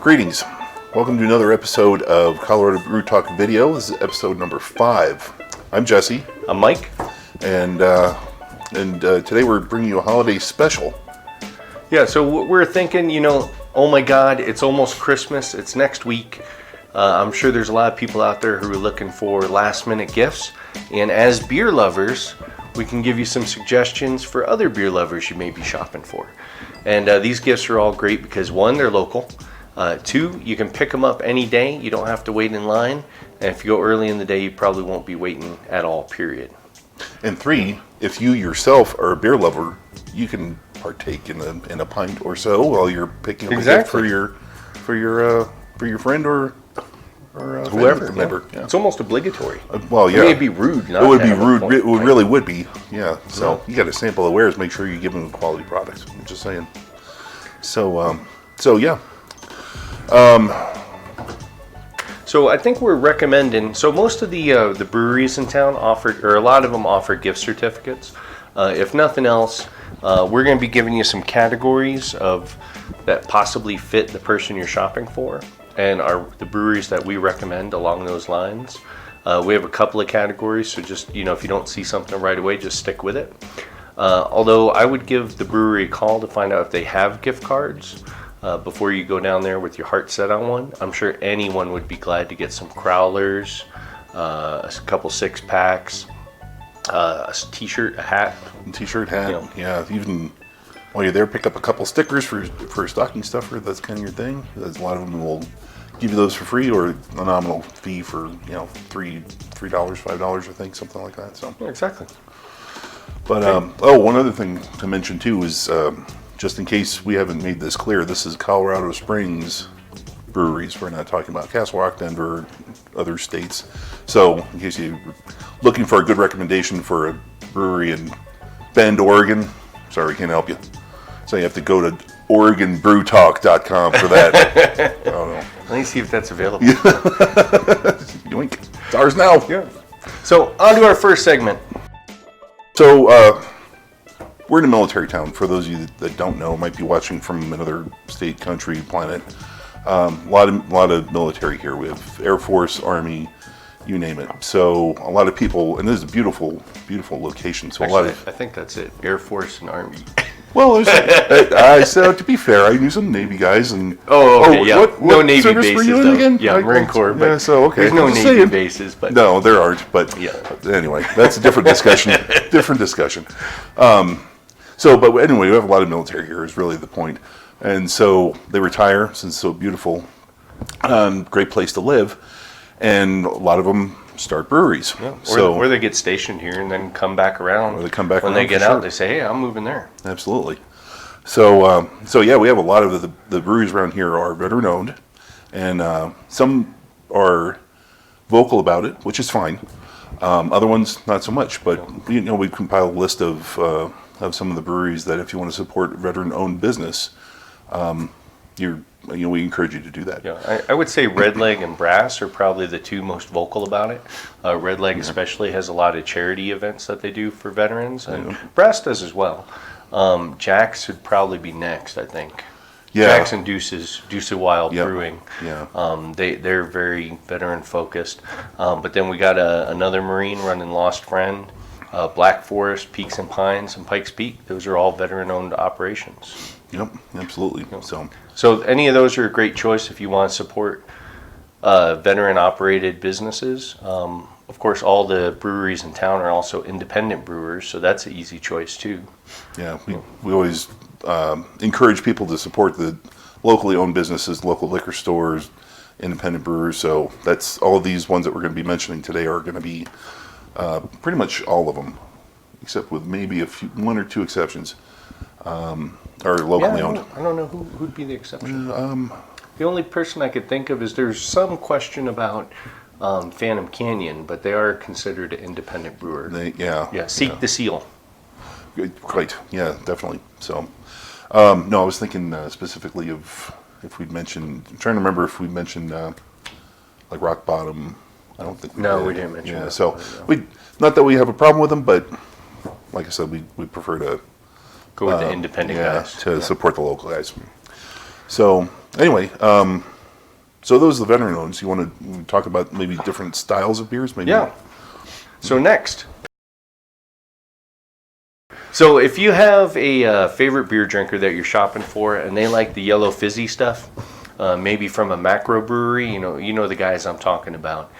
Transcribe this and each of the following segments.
Greetings. Welcome to another episode of Colorado Brew Talk Video. This is episode number 5. I'm Jesse. I'm Mike. And today we're bringing you a holiday special. Yeah, so we're thinking, oh my God, it's almost Christmas. It's next week. I'm sure there's a lot of people out there who are looking for last minute gifts. And as beer lovers, we can give you some suggestions for other beer lovers you may be shopping for. And these gifts are all great because 1, they're local. 2, you can pick them up any day. You don't have to wait in line. And if you go early in the day, you probably won't be waiting at all, period. And 3, if you yourself are a beer lover, you can partake in a pint or so while you're picking up a gift for your friend or whoever member. Yeah. It's almost obligatory. Well, yeah. It would be rude. It would be rude. It really would be. Yeah. So you got to sample the wares. Make sure you give them a quality product. I'm just saying. So yeah. So I think we're recommending. So most of the breweries in town offer, or a lot of them offer gift certificates. If nothing else, we're going to be giving you some categories that possibly fit the person you're shopping for, and are the breweries that we recommend along those lines. We have a couple of categories, so just if you don't see something right away, just stick with it. Although I would give the brewery a call to find out if they have gift cards. Before you go down there with your heart set on one. I'm sure anyone would be glad to get some crowlers, a couple 6-packs, a t-shirt, a hat. Yeah. Even while you're there, pick up a couple stickers for a stocking stuffer. That's kind of your thing. There's a lot of them will give you those for free or a nominal fee for $3, $5, I think, something like that. So yeah, exactly. But one other thing to mention too is. Just in case we haven't made this clear, this is Colorado Springs breweries. We're not talking about Castle Rock, Denver, other states. So in case you're looking for a good recommendation for a brewery in Bend, Oregon, sorry, can't help you. So you have to go to OregonBrewTalk.com for that. I don't know. Let me see if that's available. Yoink. It's ours now. Yeah. So on to our first segment. So, we're in a military town. For those of you that don't know, might be watching from another state, country, planet. A lot of military here. We have Air Force, Army, you name it. So a lot of people, and this is a beautiful, beautiful location. So Actually, I think that's it. Air Force and Army. Well, I said to be fair, I knew some Navy guys and. Okay, yeah. What no Navy service bases were you in though. again? Yeah, Marine Corps. But yeah, so okay. There's no Navy bases, but no, there aren't. But yeah. Anyway, that's a different discussion. But anyway, we have a lot of military here is really the point. And so they retire since it's so beautiful. Great place to live. And a lot of them start breweries. Yeah. Or they get stationed here and then come back around. Or they come back when around they get out, they say, hey, I'm moving there. Absolutely. So yeah, we have a lot of the breweries around here are veteran owned. And some are vocal about it, which is fine. Other ones, not so much. But, we compiled a list of some of the breweries that if you want to support veteran-owned business, we encourage you to do that. Yeah, I would say Red Leg and Brass are probably the two most vocal about it. Red Leg especially has a lot of charity events that they do for veterans, and Brass does as well. Jack's would probably be next, I think. Yeah. Jack's and Deuces Wild Brewing. Yeah. They're very veteran focused. But then we got another Marine running Lost Friend. Black Forest, Peaks and Pines, and Pikes Peak. Those are all veteran-owned operations. Yep, absolutely. So any of those are a great choice if you want to support veteran-operated businesses. Of course, all the breweries in town are also independent brewers, so that's an easy choice too. Yeah, we always encourage people to support the locally owned businesses, local liquor stores, independent brewers. So that's all of these ones that we're going to be mentioning today are going to be pretty much all of them, except with maybe one or two exceptions, are locally owned. I don't know who'd be the exception. The only person I could think of is there's some question about Phantom Canyon, but they are considered an independent brewer. Seek the Seal. Quite, yeah, definitely. So, no, I was thinking specifically of if we'd mentioned. I'm trying to remember if we mentioned like Rock Bottom. I don't think we did. We didn't mention that. So we, not that we have a problem with them, but like I said, we prefer to go with the independent guys to support the local guys. So anyway, so those are the veteran ones. You want to talk about maybe different styles of beers? Maybe. Yeah. So next. So if you have a favorite beer drinker that you're shopping for, and they like the yellow fizzy stuff, maybe from a macro brewery, you know the guys I'm talking about.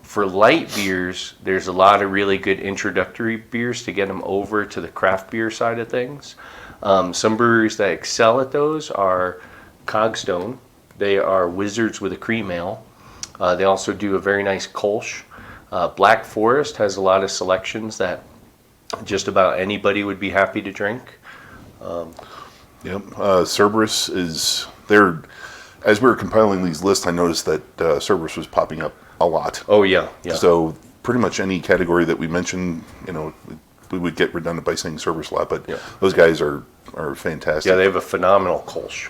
For light beers, there's a lot of really good introductory beers to get them over to the craft beer side of things. Some breweries that excel at those are Cogstone. They are wizards with a cream ale. They also do a very nice Kolsch. Black Forest has a lot of selections that just about anybody would be happy to drink. Yep. Cerberus is there. As we were compiling these lists, I noticed that Cerberus was popping up a lot. Oh yeah. So pretty much any category that we mentioned, we would get redundant by saying Cerberus a lot, but those guys are fantastic. Yeah, they have a phenomenal Kolsch.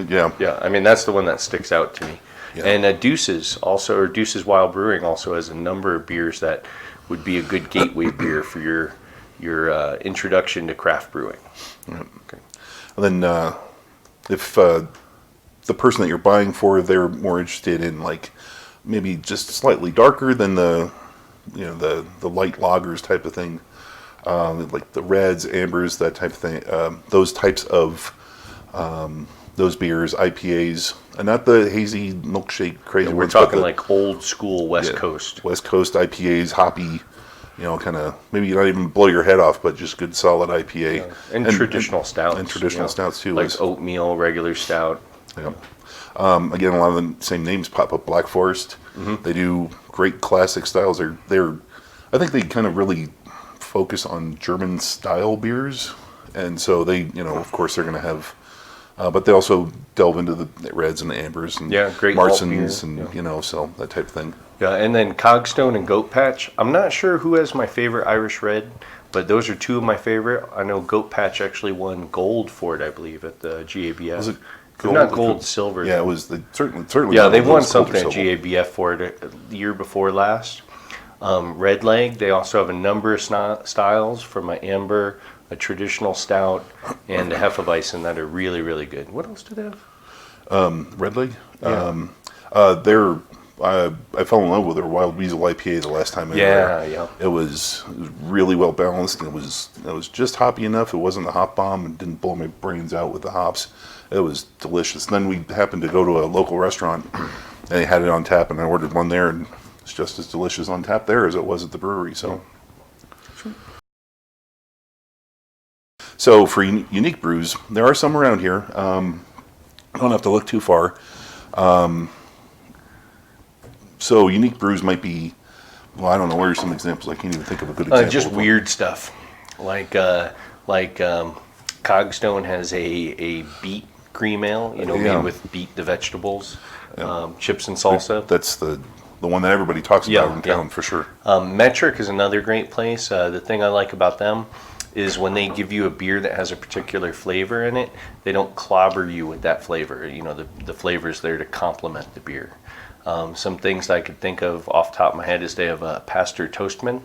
Yeah. Yeah, I mean that's the one that sticks out to me. Yeah. And Deuces also, or Deuces Wild Brewing also has a number of beers that would be a good gateway beer for your introduction to craft brewing. Okay. And then if the person that you're buying for, they're more interested in like maybe just slightly darker than the light lagers type of thing, like the reds, ambers, that type of thing. Those types of those beers, IPAs, and not the hazy milkshake crazy We're ones, but talking like old school West Coast. West Coast IPAs, hoppy, kind of maybe not even blow your head off, but just good solid IPA. Yeah. And traditional stouts. And traditional stouts too. Like oatmeal, regular stout. Yeah. Again, a lot of the same names pop up. Black Forest. Mm-hmm. They do great classic styles. I think they kind of really focus on German style beers, and so they, of course, they're going to have. But they also delve into the reds and the ambers and great Marsons and so that type of thing. Yeah, and then Cogstone and Goat Patch. I'm not sure who has my favorite Irish Red, but those are two of my favorite. I know Goat Patch actually won gold for it, I believe, at the GABF. Was it gold? Not gold, silver. Yeah, it was certainly. Yeah, they won something at GABF for it the year before last. Red Leg, they also have a number of styles from an amber, a traditional stout, and a Hefeweizen that are really, really good. What else do they have? Red Leg? Yeah. I fell in love with their Wild Weasel IPA the last time I Yeah, yeah. It was really well balanced, and it was just hoppy enough. It wasn't a hop bomb and didn't blow my brains out with the hops. It was delicious. And then we happened to go to a local restaurant, and they had it on tap, and I ordered one there, and it's just as delicious on tap there as it was at the brewery. So for unique brews, there are some around here. Don't have to look too far. So unique brews might be, well, I don't know. What are some examples? I can't even think of a good example. Just weird stuff, like Cogstone has a beet cream ale, made with beet the vegetables, chips and salsa. That's the one that everybody talks about in town for sure. Metric is another great place. The thing I like about them is when they give you a beer that has a particular flavor in it, they don't clobber you with that flavor. The flavor's there to complement the beer. Some things I could think of off the top of my head is they have a Pastor Toastman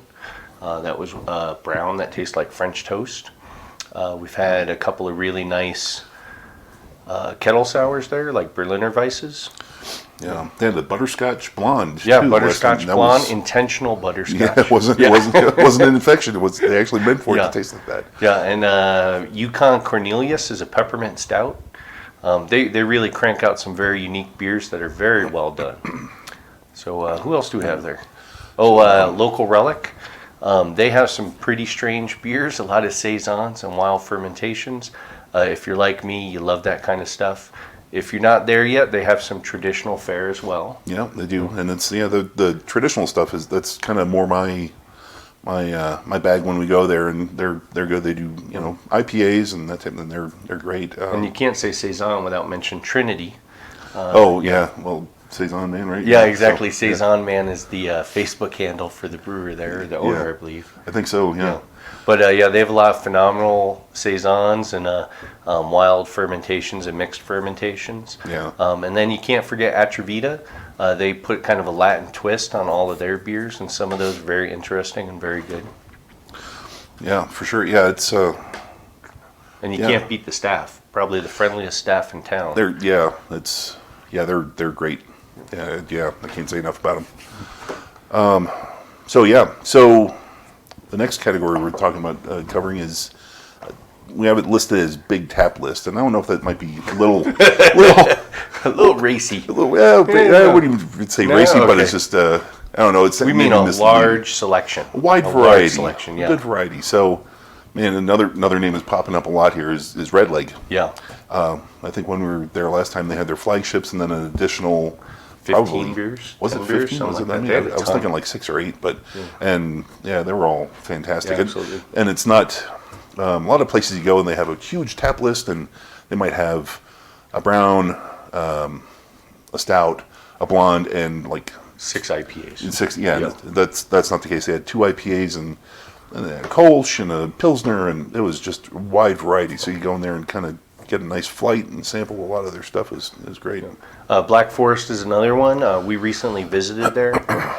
that was brown that tastes like French toast. We've had a couple of really nice kettle sours there, like Berliner Weisses. Yeah, they had the butterscotch blonde. Yeah, too, butterscotch blonde, intentional butterscotch. Yeah, it wasn't an infection. They actually meant for it to taste like that. Yeah, and Yukon Cornelius is a peppermint stout. They really crank out some very unique beers that are very well done. So who else do we have there? Local Relic. They have some pretty strange beers, a lot of saisons and wild fermentations. If you're like me, you love that kind of stuff. If you're not there yet, they have some traditional fare as well. Yeah, they do, and it's the traditional stuff that's kind of more my bag when we go there, and they're good. They do IPAs and that type, and they're great. And you can't say saison without mentioning Trinity. Well, Saison Man, right? Yeah, exactly. So, Saison Man is the Facebook handle for the brewer there, the owner, I believe. I think so. Yeah. But they have a lot of phenomenal saisons and wild fermentations and mixed fermentations. Yeah. And then you can't forget Atrevida. They put kind of a Latin twist on all of their beers, and some of those are very interesting and very good. Yeah, for sure. Yeah, it's And you Yeah. can't beat the staff. Probably the friendliest staff in town. They're great. Yeah, I can't say enough about them. So the next category we're talking about covering is we have it listed as big tap list, and I don't know if that might be a little, A little racy. I wouldn't even say No, racy, but okay. it's just I don't know. It's We mean maybe a misleading. large selection. A wide A variety, large selection, yeah. good variety. So, man, another name is popping up a lot here is Red Leg. Yeah. I think when we were there last time, they had their flagships and then an additional 15 beers? Was it 10 beers, 15? Was it something that like many? that. They had a I was ton. thinking like 6 or 8, but and yeah, they were all fantastic. Yeah, absolutely. And it's not a lot of places you go and they have a huge tap list, and they might have a brown, a stout, a blonde, and like 6 IPAs. 6. Yeah, Yeah. that's not the case. They had 2 IPAs and they had a Kolsch and a Pilsner, and it was just a wide variety. So you go in there and kind of get a nice flight and sample a lot of their stuff. Is great. Black Forest is another one. We recently visited there,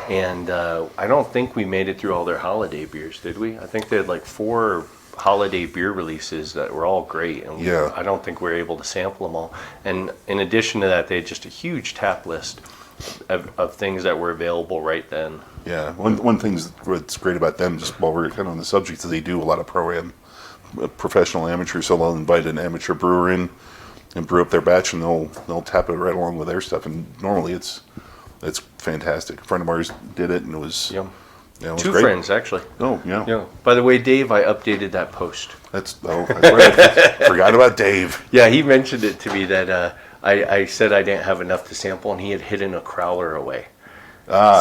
and I don't think we made it through all their holiday beers, did we? I think they had like 4 holiday beer releases that were all great, and Yeah. I don't think we were able to sample them all. And in addition to that, they had just a huge tap list of things that were available right then. Yeah, one thing that's great about them, just while we're kind of on the subject, is they do a lot of pro-am, professional amateurs. So they'll invite an amateur brewer in and brew up their batch, and they'll tap it right along with their stuff. And normally it's fantastic. A friend of ours did it, and it was Yeah. it was 2 great. friends, actually. Oh yeah, Yeah. By the way, Dave, I updated that post. that's right. Forgot about Dave. Yeah, he mentioned it to me that I said I didn't have enough to sample, and he had hidden a crowler away.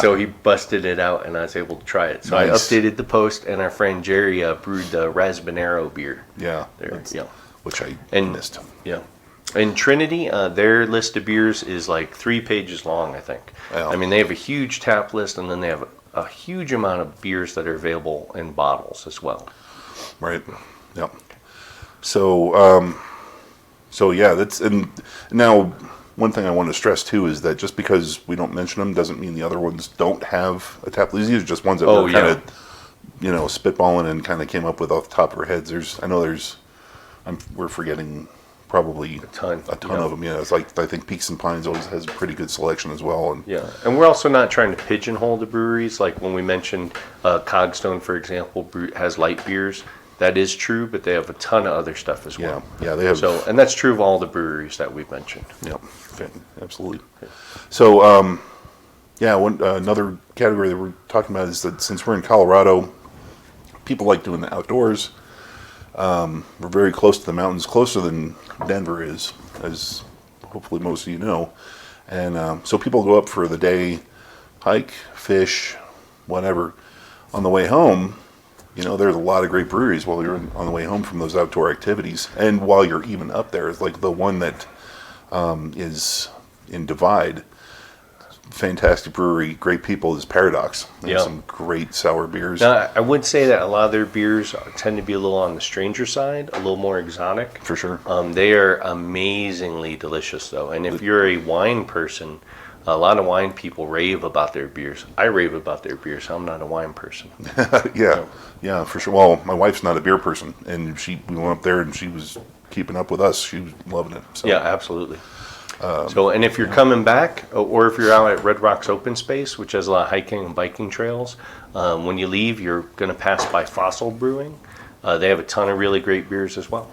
So he busted it out, and I was able to try it. So Nice. I updated the post, and our friend Jerry brewed the Raspberry beer. Yeah, There, yeah, which I And- missed. yeah. And Trinity, their list of beers is like 3 pages long, I think. Wow. I mean, they have a huge tap list, and then they have a huge amount of beers that are available in bottles as well. Right. Yep. So, yeah, that's and now one thing I want to stress too is that just because we don't mention them doesn't mean the other ones don't have a tap list. These are just ones that Oh, we're yeah. kind of, spitballing and kind of came up with off the top of our heads. We're forgetting probably a ton, yeah. of them. Yeah, it's like I think Peaks and Pines always has a pretty good selection as well. And Yeah, and we're also not trying to pigeonhole the breweries. Like when we mentioned Cogstone, for example, has light beers. That is true, but they have a ton of other stuff as well. yeah, they have. So, and that's true of all the breweries that we've mentioned. Yeah, absolutely. So, another category that we're talking about is that since we're in Colorado, people like doing the outdoors. We're very close to the mountains, closer than Denver is, as hopefully most of you know. And so people go up for the day, hike, fish, whatever. On the way home, there's a lot of great breweries while you're on the way home from those outdoor activities. And while you're even up there, it's like the one that is in Divide. Fantastic brewery, great people, is Paradox. They have Yeah. some great sour beers. Now, I would say that a lot of their beers tend to be a little on the stranger side, a little more exotic. For sure. They are amazingly delicious, though. And if you're a wine person, a lot of wine people rave about their beers. I rave about their beers. I'm not a wine person. Yeah, for sure. Well, my wife's not a beer person, and we went up there and she was keeping up with us. She was loving it. So. Yeah, absolutely. And if you're coming back, or if you're out at Red Rocks Open Space, which has a lot of hiking and biking trails, when you leave, you're going to pass by Fossil Brewing. They have a ton of really great beers as well.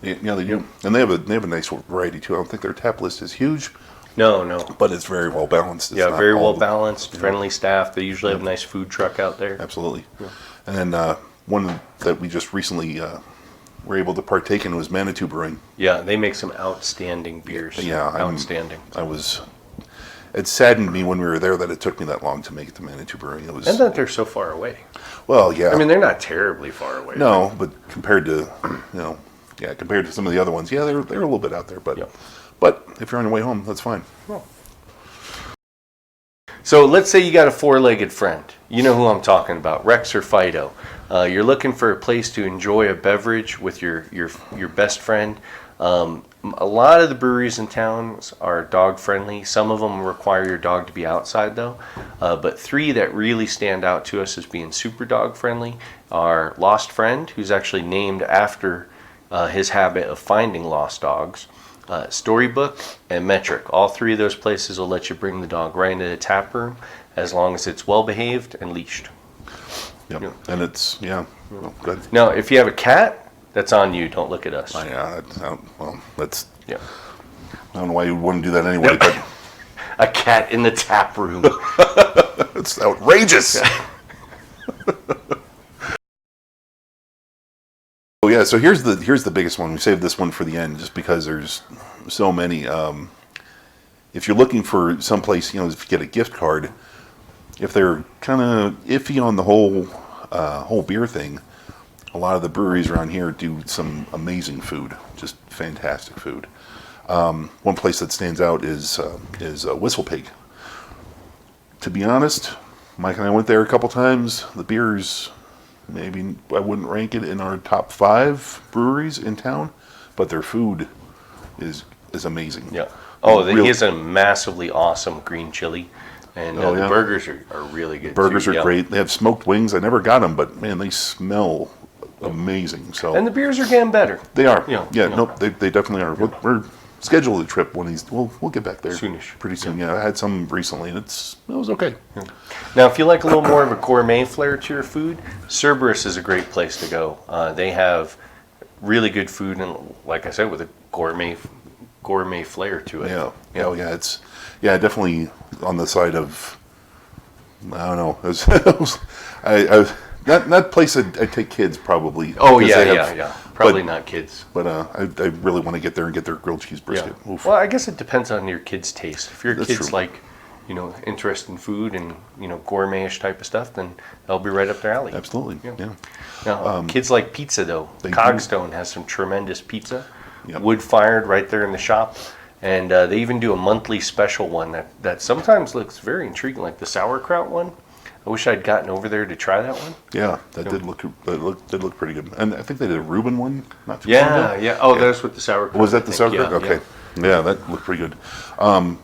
Yeah, they do, and they have a nice variety too. I don't think their tap list is huge, No. but it's very well balanced. It's Yeah, not very all well the- balanced, friendly staff. They usually have a nice food truck out there. Absolutely. And then one that we just recently were able to partake in was Manitou Brewing. Yeah, they make some outstanding beers. Yeah, outstanding. It saddened me when we were there that it took me that long to make it to Manitou Brewing. It was And that they're so far away. well, yeah. I mean, they're not terribly far away. no, but compared to compared to some of the other ones, yeah, they're a little bit out there. But Yeah. but if you're on your way home, that's fine. So let's say you got a 4-legged friend. You know who I'm talking about, Rex or Fido. You're looking for a place to enjoy a beverage with your best friend. A lot of the breweries in town are dog friendly. Some of them require your dog to be outside though. But 3 that really stand out to us as being super dog friendly are Lost Friend, who's actually named after his habit of finding lost dogs. Storybook and Metric. All three of those places will let you bring the dog right into the tap room as long as it's well behaved and leashed. Yep. And it's, well, good. Now, if you have a cat, that's on you. Don't look at us. Well, that's, Yeah. I don't know why you would want to do that anyway, but A cat in the tap room. it's outrageous. Oh yeah, so here's the biggest one. We saved this one for the end just because there's so many. If you're looking for someplace, if you get a gift card, if they're kind of iffy on the whole beer thing, a lot of the breweries around here do some amazing food, just fantastic food. One place that stands out is Whistle Pig. To be honest, Mike and I went there a couple times. The beers, maybe I wouldn't rank it in our top 5 breweries in town, but their food is amazing. Yeah. Oh, he has a massively awesome green chili, and the burgers are really good. Burgers too. are great. They have smoked wings. I never got them, but man, they smell amazing. So And the beers are getting better. they are. Yeah. Nope, they definitely are. We're scheduled a trip when we'll get back there Soonish. pretty soon. Yeah, I had some recently, and it was okay. Now, if you like a little more of a gourmet flair to your food, Cerberus is a great place to go. They have really good food, and like I said, with a gourmet flair to it. Yeah. Oh yeah, it's definitely on the side of, I don't know. That place I'd take kids probably. Oh yeah. Probably not kids. But I really want to get there and get their grilled cheese brisket. Yeah. Oof. Well, I guess it depends on your kid's taste. If your That's kid's true. like, interest in food and gourmetish type of stuff, then that'll be right up their alley. Absolutely. Yeah. Now, kids like pizza though. They do. Cogstone has some tremendous pizza, Yep. wood fired right there in the shop, and they even do a monthly special one that sometimes looks very intriguing, like the sauerkraut one. I wish I'd gotten over there to try that one. Yeah, that did look pretty good. And I think they did a Reuben one not too long ago. Yeah. Oh, that's with the sauerkraut. Was that I the think. sauerkraut? Yeah, Okay. Yeah, that looked pretty good. And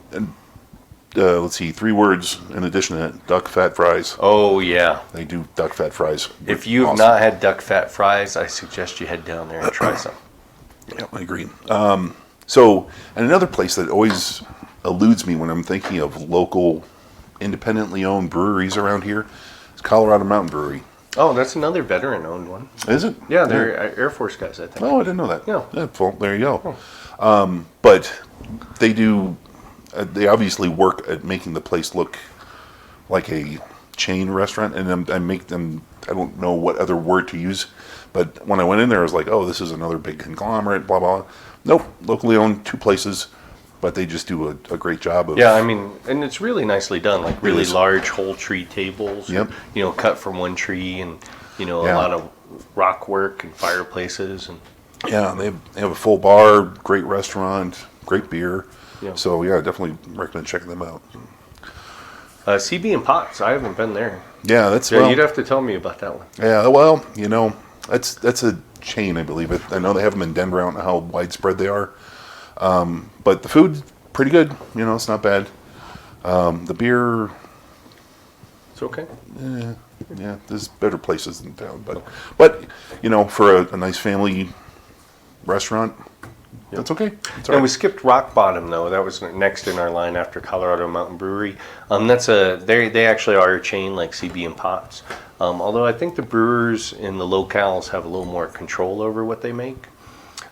let's see, 3 words in addition to that: duck fat fries. Oh yeah. They do duck fat fries. If you have Awesome. not had duck fat fries, I suggest you head down there and try some. Yeah, I agree. So, and another place that always eludes me when I'm thinking of local, independently owned breweries around here is Colorado Mountain Brewery. Oh, that's another veteran-owned one. Is it? Yeah, they're Air Force guys, I think. Oh, I didn't know that. Yeah. Well, there you go. But they do. They obviously work at making the place look like a chain restaurant, and I make them. I don't know what other word to use, but when I went in there, I was like, "Oh, this is another big conglomerate." Blah blah. Nope, locally owned, 2 places, but they just do a great job of. Yeah, I mean, and it's really nicely done, like really It is. large whole tree tables. Yep. Cut from one tree, and a Yeah. lot of rock work and fireplaces, and Yeah, they have a full bar, great restaurant, great beer. Yeah. So yeah, I definitely recommend checking them out. CB and Pots. I haven't been there. Yeah, that's Yeah, well, you'd have to tell me about that one. yeah. Well, that's a chain, I believe. I know they have them in Denver. I don't know how widespread they are, but the food's pretty good. It's not bad. The beer, It's okay. yeah, there's better places in town, but for a nice family restaurant, that's okay. It's all And we right. skipped Rock Bottom though. That was next in our line after Colorado Mountain Brewery. They actually are a chain like CB and Pots. Although I think the brewers in the locales have a little more control over what they make.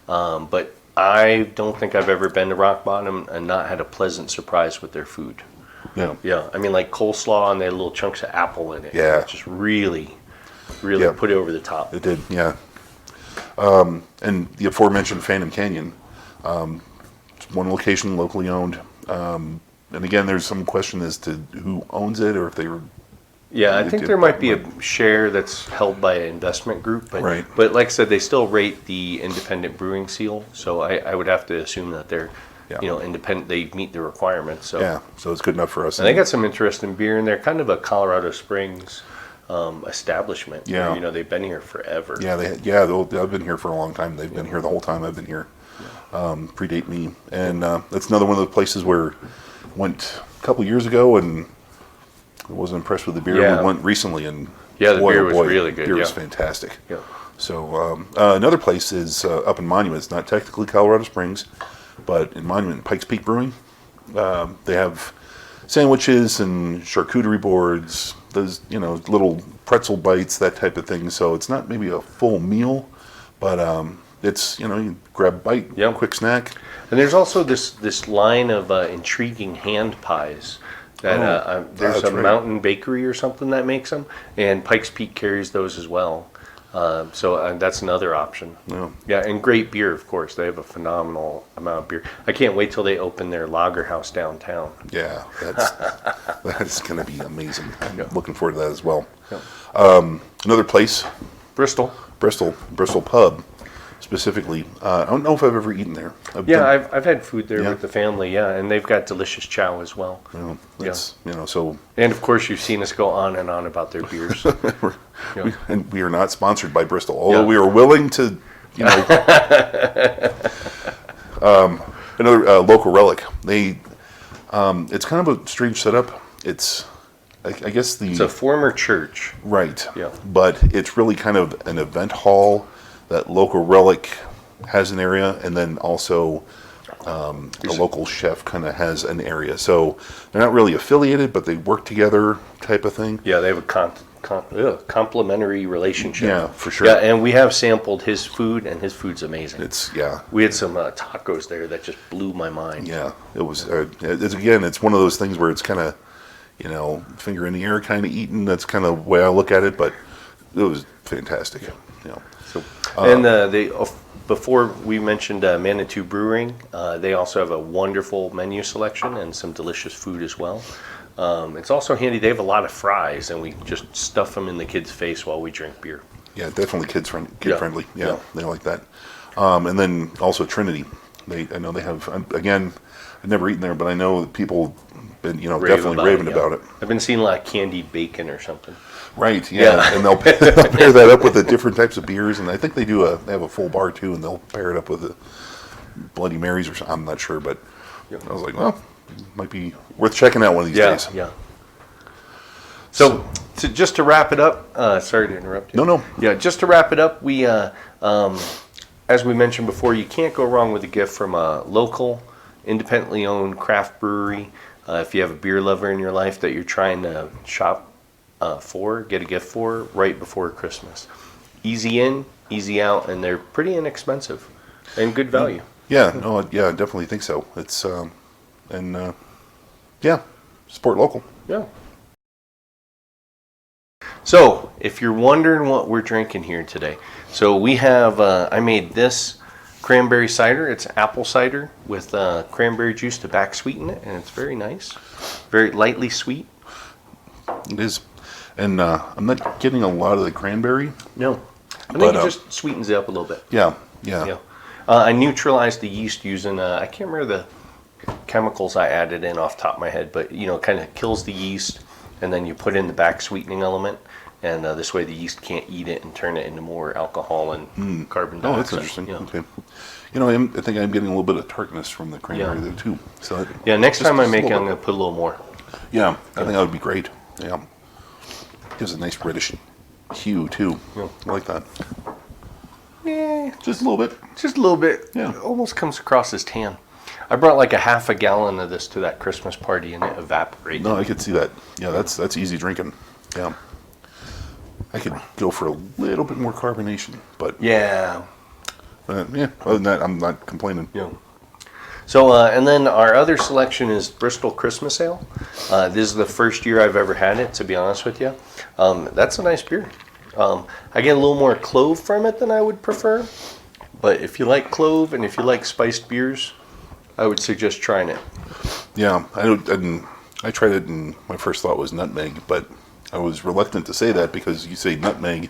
But I don't think I've ever been to Rock Bottom and not had a pleasant surprise with their food. Yeah. Yeah, I mean like coleslaw and they had little chunks of apple in it. Yeah. Just really Yeah. put it over the top. It did, yeah. And the aforementioned Phantom Canyon, it's one location locally owned. And again, there's some question as to who owns it or if they were. Yeah, I It think did there might be that a share that's held by an investment group, but Right. but like I said, they still rate the independent brewing seal. So I would have to assume that they're Yeah. independent. They meet the requirements. So Yeah, so it's good enough for us. and they got some interesting beer, and they're kind of a Colorado Springs establishment. Yeah. where, they've been here forever. Yeah, I've been here for a long time. They've been here the whole time I've been here. Predate me, and that's another one of the places where went a couple years ago, and I wasn't impressed with the beer. Yeah. We went recently, and Yeah, the boy, beer oh was boy, really good, Beer was yeah. fantastic. Yeah. So another place is up in Monument. It's not technically Colorado Springs, but in Monument, Pikes Peak Brewing. They have sandwiches and charcuterie boards, those, little pretzel bites, that type of thing. So it's not maybe a full meal, but it's, you grab a bite, Yep. quick snack. And there's also this line of intriguing hand pies that there's that's a right. mountain bakery or something that makes them, and Pikes Peak carries those as well. So that's another option. Yeah. Yeah, and great beer, of course. They have a phenomenal amount of beer. I can't wait till they open their lager house downtown. Yeah, that's going to be amazing. I'm looking forward to that as well. Yeah. Another place, Bristol. Bristol Pub, specifically. I don't know if I've ever eaten there. Yeah, I've had food there Yeah. with the family. Yeah, and they've got delicious chow as well. It's, so And of course, you've seen us go on and on about their beers. Yeah. we are not sponsored by Bristol, although Yeah. we are willing to, another local relic. It's kind of a strange setup. It's, I guess It's a former church. right. Yeah. But it's really kind of an event hall that local relic has an area, and then also a local chef kind of has an area. So they're not really affiliated, but they work together, type of thing. Yeah, they have a complementary relationship. Yeah, for sure. Yeah, and we have sampled his food, and his food's amazing. It's We had some tacos there that just blew my mind. Yeah, it was. It's one of those things where it's kind of, finger in the air kind of eating. That's kind of the way I look at it, but it was fantastic. So, and before we mentioned Manitou Brewing, they also have a wonderful menu selection and some delicious food as well. It's also handy. They have a lot of fries, and we just stuff them in the kids' face while we drink beer. Yeah, definitely kid Yeah. friendly. Yeah, Yeah. they like that. And then also Trinity. I know they have. Again, I've never eaten there, but I know that people been definitely raving about it. I've been seeing a lot of candied bacon or something. Right. Yeah. Yeah. And they'll pair that up with the different types of beers, and I think they have a full bar too, and they'll pair it up with the Bloody Marys or something. I'm not sure, but I was like, well, might be worth checking out one of these days. Yeah. So, just to wrap it up, sorry to interrupt you. No. Yeah, just to wrap it up, we, as we mentioned before, you can't go wrong with a gift from a local, independently owned craft brewery. If you have a beer lover in your life that you're trying to shop get a gift for right before Christmas. Easy in, easy out, and they're pretty inexpensive and good value. Yeah. No. Yeah. I definitely think so. It's support local. Yeah. So, if you're wondering what we're drinking here today, so we have, I made this cranberry cider. It's apple cider with cranberry juice to back sweeten it, and it's very nice. Very lightly sweet. It is, and I'm not getting a lot of the cranberry. No. I think But, it just sweetens it up a little bit. Yeah. Yeah. I neutralized the yeast using, I can't remember the chemicals I added in off the top of my head, but, kind of kills the yeast, and then you put in the back sweetening element, and this way the yeast can't eat it and turn it into more alcohol and carbon dioxide. Oh, that's interesting. Yeah. Okay. I think I'm getting a little bit of tartness from the cranberry there too. So Yeah, next time I make it, it, I'm going to put a little more. Yeah, I think that would be great. Yeah, gives a nice reddish hue too. Yeah. I like that. Yeah, Just a little bit. just a little bit. Yeah. It almost comes across as tan. I brought like a half a gallon of this to that Christmas party, and it evaporated. No, I could see that. Yeah, that's easy drinking. Yeah, I could go for a little bit more carbonation, but Yeah. other than that, I'm not complaining. Yeah. So, and then our other selection is Bristol Christmas Ale. This is the first year I've ever had it, to be honest with you. That's a nice beer. I get a little more clove from it than I would prefer. But if you like clove and if you like spiced beers, I would suggest trying it. Yeah, I tried it, and my first thought was nutmeg, but I was reluctant to say that because you say nutmeg,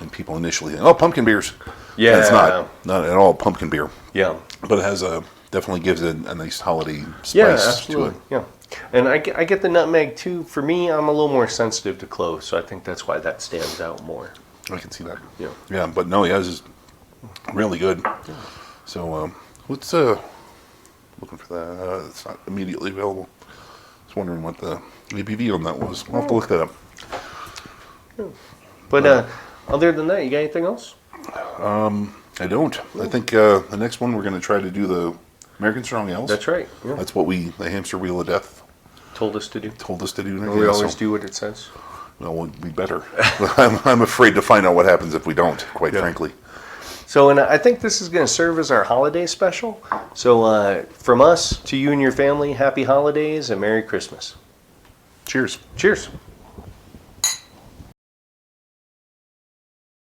and people initially think, oh, pumpkin beers. Yeah. And it's not at all pumpkin beer, Yeah. but it has definitely gives it a nice holiday spice Yeah, to absolutely. it. Yeah. And I get the nutmeg too. For me, I'm a little more sensitive to clove, so I think that's why that stands out more. I can see that. Yeah. Yeah, but no, yeah, this is really good. So let's looking for that. It's not immediately available. I was wondering what the ABV on that was. I'll have to look that up. But Other than that, you got anything else? I don't. I think the next one we're going to try to do the American Strong Ales. That's right. Yeah. That's what the hamster wheel of death Told us to do. told us to do. We always do what it says. Well, we better. I'm afraid to find out what happens if we don't, quite frankly. So, and I think this is going to serve as our holiday special. So, from us to you and your family, happy holidays and Merry Christmas. Cheers. Cheers.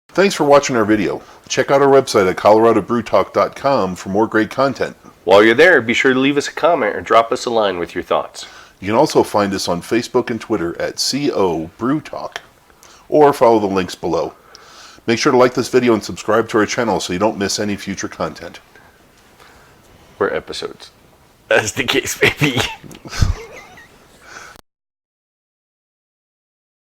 Thanks for watching our video. Check out our website at coloradobrewtalk.com for more great content. While you're there, be sure to leave us a comment or drop us a line with your thoughts. You can also find us on Facebook and Twitter at CO Brew Talk, or follow the links below. Make sure to like this video and subscribe to our channel so you don't miss any future content. Or episodes. As the case may be.